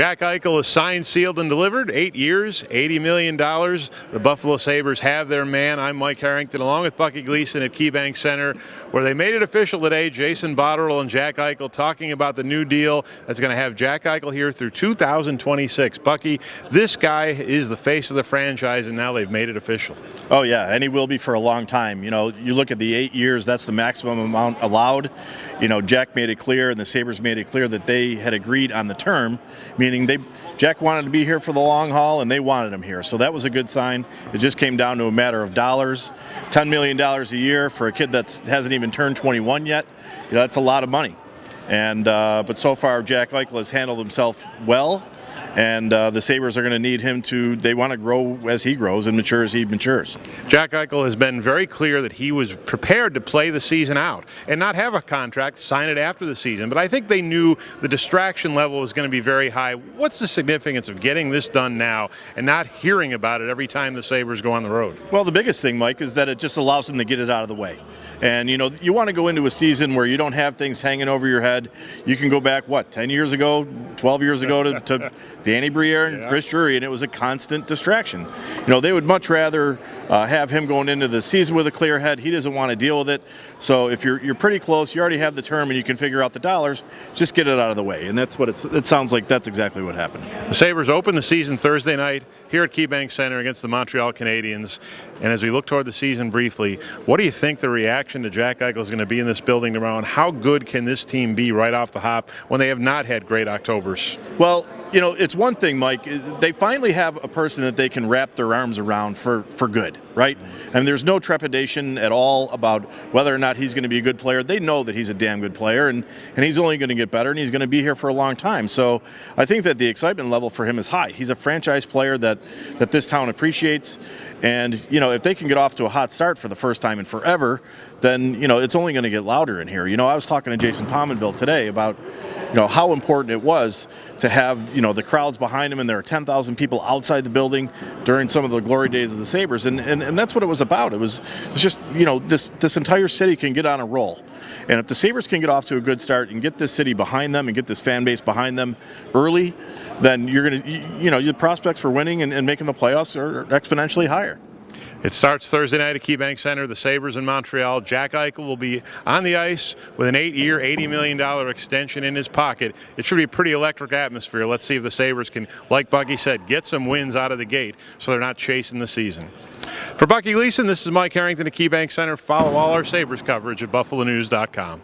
Jack Eichel is signed, sealed, and delivered. 8 years, $80 million. The Buffalo Sabres have their man. I'm Mike Harrington, along with Bucky Gleason at KeyBank Center, where they made it official today. Jason Botterill and Jack Eichel talking about the new deal that's going to have Jack Eichel here through 2026. Bucky, this guy is the face of the franchise, and now they've made it official. Oh, yeah, and he will be for a long time. You know, you look at the 8 years, that's the maximum amount allowed. You know, Jack made it clear, and the Sabres made it clear that they had agreed on the term, meaning Jack wanted to be here for the long haul, and they wanted him here. So that was a good sign. It just came down to a matter of dollars. $10 million a year for a kid that hasn't even turned 21 yet. You know, that's a lot of money. And but so far, Jack Eichel has handled himself well. And the Sabres are going to need him they want to grow as he grows and mature as he matures. Jack Eichel has been very clear that he was prepared to play the season out and not have a contract, sign it after the season. But I think they knew the distraction level was going to be very high. What's the significance of getting this done now and not hearing about it every time the Sabres go on the road? Well, the biggest thing, Mike, is that it just allows them to get it out of the way. And, you know, you want to go into a season where you don't have things hanging over your head. You can go back, 10 years ago, 12 years ago to Danny Briere and Chris Drury, and it was a constant distraction. You know, they would much rather have him going into the season with a clear head. He doesn't want to deal with it. So if you're pretty close, you already have the term and you can figure out the dollars, just get it out of the way. And that's what it sounds like that's exactly what happened. The Sabres open the season Thursday night here at KeyBank Center against the Montreal Canadiens. And as we look toward the season briefly, what do you think the reaction to Jack Eichel is going to be in this building tomorrow, and how good can this team be right off the hop when they have not had great Octobers? Well, you know, it's one thing, Mike, they finally have a person that they can wrap their arms around for good, right? And there's no trepidation at all about whether or not he's going to be a good player. They know that he's a damn good player, and he's only going to get better, and he's going to be here for a long time. So I think that the excitement level for him is high. He's a franchise player that this town appreciates. And, you know, if they can get off to a hot start for the first time in forever, then, you know, it's only going to get louder in here. You know, I was talking to Jason Pominville today about, you know, how important it was to have, you know, the crowds behind him, and there are 10,000 people outside the building during some of the glory days of the Sabres, and that's what it was about. It was just, you know, this entire city can get on a roll, and if the Sabres can get off to a good start and get this city behind them and get this fan base behind them early, then you're going to, you know, the prospects for winning and making the playoffs are exponentially higher. It starts Thursday night at KeyBank Center, the Sabres in Montreal. Jack Eichel will be on the ice with an 8-year, $80 million extension in his pocket. It should be a pretty electric atmosphere. Let's see if the Sabres can, like Bucky said, get some wins out of the gate so they're not chasing the season. For Bucky Gleason, this is Mike Harrington at KeyBank Center. Follow all our Sabres coverage at buffalonews.com.